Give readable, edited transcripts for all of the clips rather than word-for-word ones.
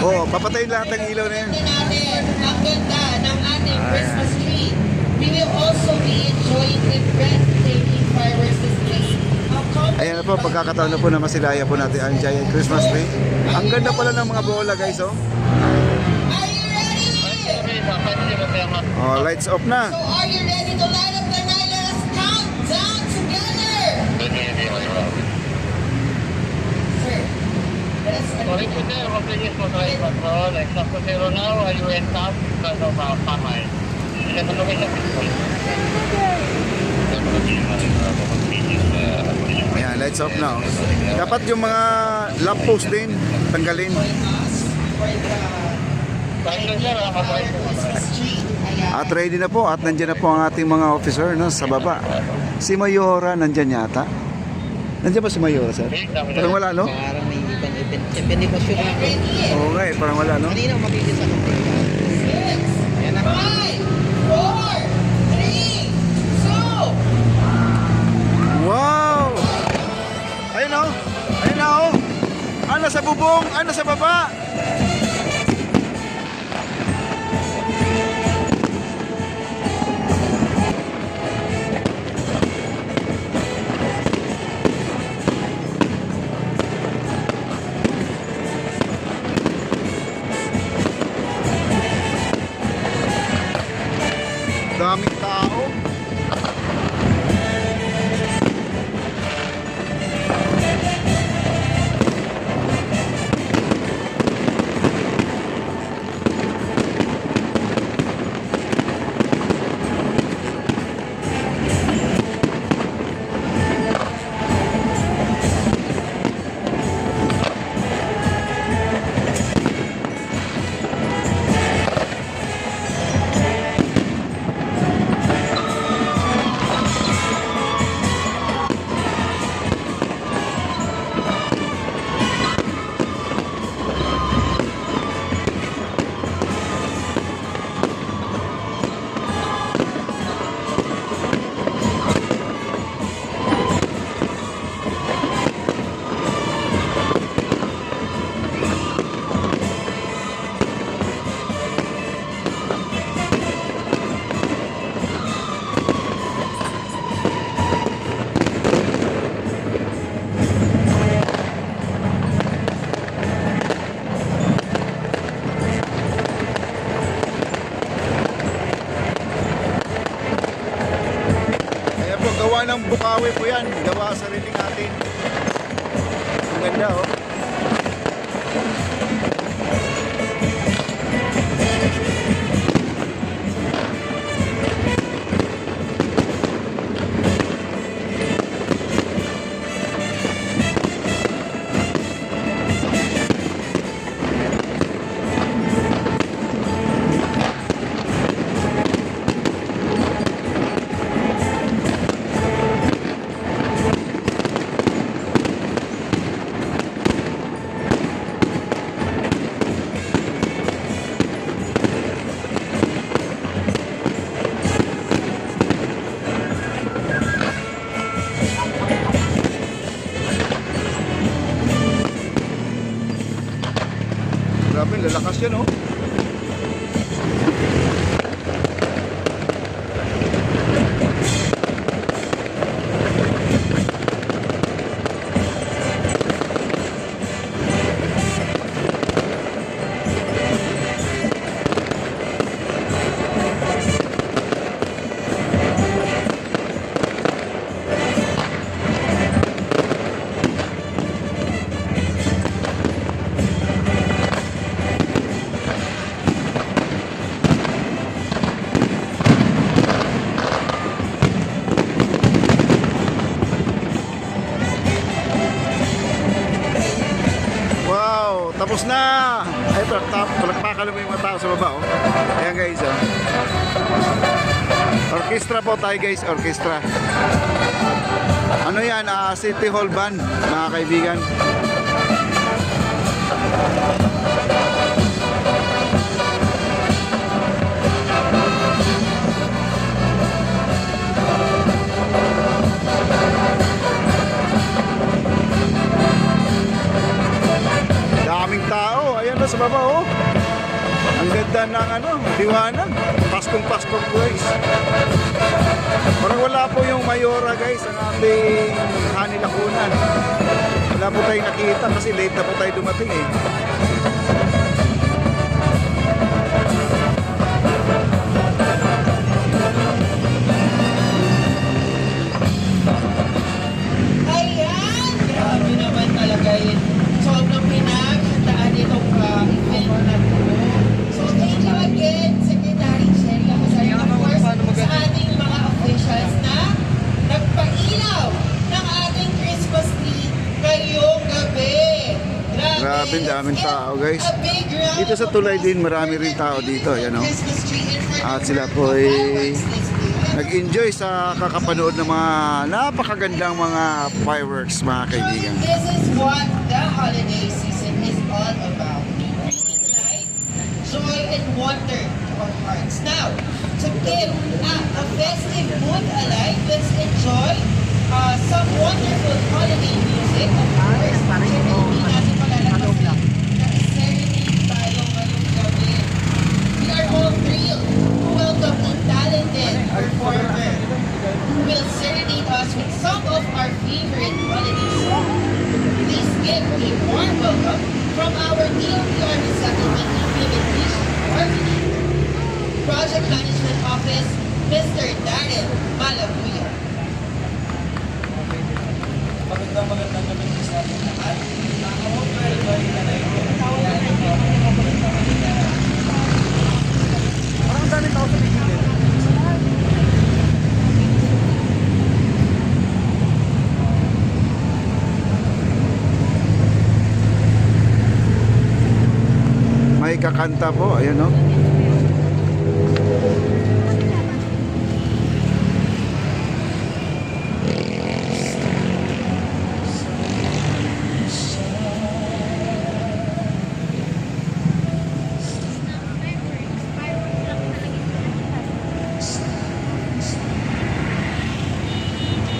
Oo, papatayin lahat ng ilaw na yan. Ang ganda ng ating Christmas tree. We will also be enjoying the breathtaking fireworks display. Ayan na po, pagkakataon na po na masilaya po natin ang giant Christmas tree. Ang ganda pala ng mga bola guys, oh. Are you ready? Oh, lights off na. So are you ready to light up the night? Let us count down together. Sir, let us Sorry po sir, mabilis mo sa patrol. Except po zero now, you went up because of Pamay. Hindi na kami sa people. Ayan, lights off na, oh. Dapat yung mga lamppost din, tanggalin. Thank you sir, mabay po. At ready na po, at nandyan na po ang ating mga officer, no, sa baba. Si Mayora, nandyan yata. Nandyan ba si Mayora, sir? Parang wala, no? Parang may event. Hindi ko sure ako. Oo nga eh, parang wala, no? Kanina mabibig sa kapatid. Yan na. 5, 4, 3, 2. Wow! Ayun, oh! Ayun na, oh! Ano sa bubong? Ano sa baba? Daming tao. Gawa ng Bukawi po yan. Gawa sa sarili natin. Ang ganda, oh. Grabe, lalakas yan, oh. Tapos na! Ay, palakpakan mo yung mga tao sa baba, oh. Ayan guys, oh. Orchestra po tayo guys, orchestra. Ano yan? City Hall Band, mga kaibigan. Daming tao. no, sa baba, oh. Ang ganda ng ano, liwanag. Paskong-pasko guys. Parang wala po yung Mayora guys, ang ating hanilakunan. Wala po tayong nakita kasi late na po tayo dumating eh. Ayan! Grabe naman talaga yun. Sobrang pinaghandaan itong event na to. So thank you again, Secretary Sherry Lacasario, of course, sa ating mga officials na nagpailaw ng ating Christmas tree ngayong gabi. Grabe, daming tao, guys. A big round Dito sa of tulay applause din, marami rin tao dito, yan, oh. Christmas tree in front At of sila our po ay fireworks display. nag-enjoy sa kakapanood ng mga napakagandang mga fireworks, mga kaibigan. This is what the holiday season is all about. Bringing light, joy, and wonder to our hearts. Now, to keep a festive mood alive, let's enjoy some wonderful holiday music. Of course, syempre hindi natin palalagpasin na serenade tayo ngayong gabi. We are all thrilled to welcome a talented performer who will serenade us with some of our favorite holiday songs. Please give a warm welcome from our DOPR Resettlement Implementation Coordinator, Project Management Office, Mr. Darren Malabuyo. Magandang gabi sa ating lahat. Parang dami tao sa bigil. May kakanta po, ayun, no?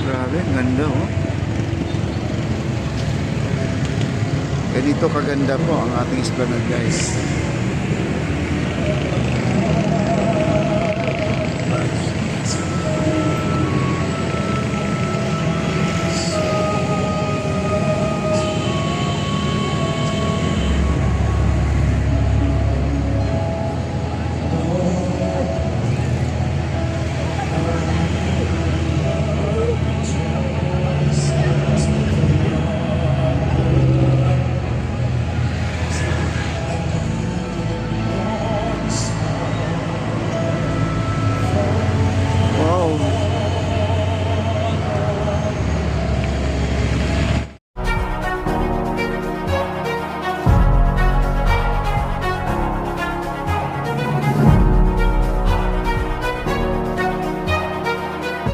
Grabe, ang ganda, oh. Ganito kaganda po ang ating esplanade, guys.